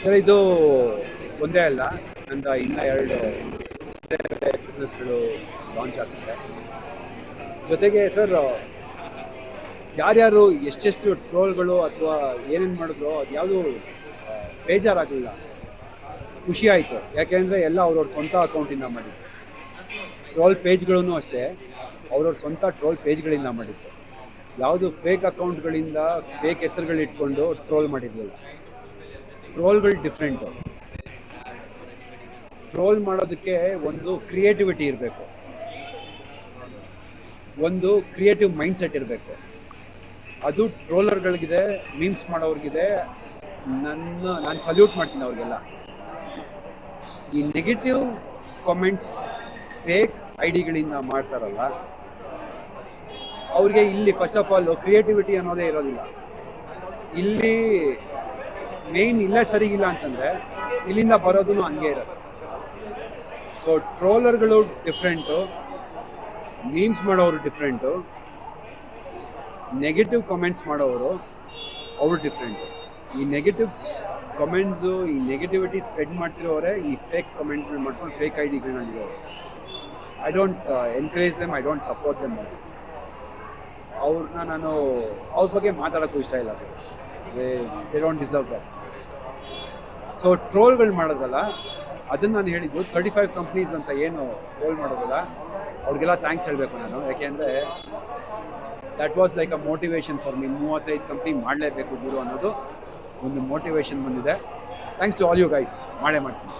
Sir ಇದು ಒಂದೇ ಅಲ್ಲ, ನಂದು ಇನ್ನೂ 2 ಬಿಸ್ನೆಸ್ಗಳು ಲಾಂಚ್ ಆಗ್ತಿದೆ. ಜೊತೆಗೆ ಸರ್ ಯಾರ್ಯಾರು ಎಷ್ಟೆಷ್ಟು ಟ್ರೋಲ್ಗಳು ಅಥವಾ ಏನೇನು ಮಾಡಿದ್ರು ಅದು ಯಾವುದು ಬೇಜಾರಾಗಲಿಲ್ಲ, ಖುಷಿ ಆಯಿತು. ಯಾಕೆಂದರೆ ಎಲ್ಲ ಅವ್ರವ್ರ ಸ್ವಂತ ಅಕೌಂಟಿಂದ ಮಾಡಿದ್ದು. ಟ್ರೋಲ್ ಪೇಜ್ಗಳೂ ಅಷ್ಟೇ ಅವ್ರವ್ರ ಸ್ವಂತ ಟ್ರೋಲ್ ಪೇಜ್ಗಳಿಂದ ಮಾಡಿದ್ದು. ಯಾವುದು ಫೇಕ್ ಅಕೌಂಟ್ಗಳಿಂದ ಫೇಕ್ ಹೆಸರುಗಳಿಟ್ಕೊಂಡು ಟ್ರೋಲ್ ಮಾಡಿರಲಿಲ್ಲ. ಟ್ರೋಲ್ಗಳು ಡಿಫ್ರೆಂಟು. ಟ್ರೋಲ್ ಮಾಡೋದಕ್ಕೆ ಒಂದು ಕ್ರಿಯೇಟಿವಿಟಿ ಇರಬೇಕು, ಒಂದು ಕ್ರಿಯೇಟಿವ್ ಮೈಂಡ್ಸೆಟ್ ಇರಬೇಕು. ಅದು ಟ್ರೋಲರ್ಗಳಿಗಿದೆ, ಮೀಮ್ಸ್ ಮಾಡೋರಿಗಿದೆ. ನಾನು ಸಲ್ಯೂಟ್ ಮಾಡ್ತೀನಿ ಅವ್ರಿಗೆಲ್ಲ. ಈ ನೆಗೆಟಿವ್ ಕಾಮೆಂಟ್ಸ್ ಫೇಕ್ ಐ ಡಿಗಳಿಂದ ಮಾಡ್ತಾರಲ್ಲ, ಅವ್ರಿಗೆ ಇಲ್ಲಿ ಫಸ್ಟ್ ಆಫ್ ಆಲ್ ಕ್ರಿಯೇಟಿವಿಟಿ ಅನ್ನೋದೇ ಇರೋದಿಲ್ಲ. ಇಲ್ಲಿ ಮೇಯ್ನ್ ಇಲ್ಲೇ ಸರಿಗಿಲ್ಲ ಅಂತಂದರೆ ಇಲ್ಲಿಂದ ಬರೋದು ಹಂಗೆ ಇರೋದು. ಸೊ ಟ್ರೋಲರ್ಗಳು ಡಿಫ್ರೆಂಟು, ಮೀಮ್ಸ್ ಮಾಡೋರು ಡಿಫ್ರೆಂಟು, ನೆಗೆಟಿವ್ ಕಮೆಂಟ್ಸ್ ಮಾಡೋರು ಅವರು ಡಿಫ್ರೆಂಟು. ಈ ನೆಗೆಟಿವ್ಸ್ ಕಮೆಂಟ್ಸು, ಈ ನೆಗೆಟಿವಿಟಿ ಸ್ಪ್ರೆಡ್ ಮಾಡ್ತಿರೋರೆ ಈ ಫೇಕ್ ಕಮೆಂಟ್ಗಳು ಮಾಡ್ಕೊಂಡು ಫೇಕ್ ಐ ಡಿಗಳಲ್ಲಿರೋರು. I don't encourage them, I don't support them also. ಅವ್ರನ್ನ ನಾನು ಅವ್ರ ಬಗ್ಗೆ ಮಾತಾಡೋಕ್ಕೂ ಇಷ್ಟ ಇಲ್ಲ sir. They don't deserve that. So ಟ್ರೋಲ್ಗಳು ಮಾಡೋದಲ್ಲ, ಅದನ್ನು ನಾನು ಹೇಳಿದ್ದು 35 ಕಂಪ್ನೀಸ್ ಅಂತ ಏನು ಟ್ರೋಲ್ ಮಾಡೋದಲ್ಲ, ಅವ್ರಿಗೆಲ್ಲ ಥ್ಯಾಂಕ್ಸ್ ಹೇಳಬೇಕು ನಾನು. ಯಾಕೆಂದರೆ that was like a motivation for me. 35 company ಮಾಡಲೇಬೇಕು ಗುರು ಅನ್ನೋದು ಒಂದು ಮೋಟಿವೇಶನ್ ಬಂದಿದೆ. Thanks to all you guys. ಮಾಡೇ ಮಾಡ್ತೀನಿ.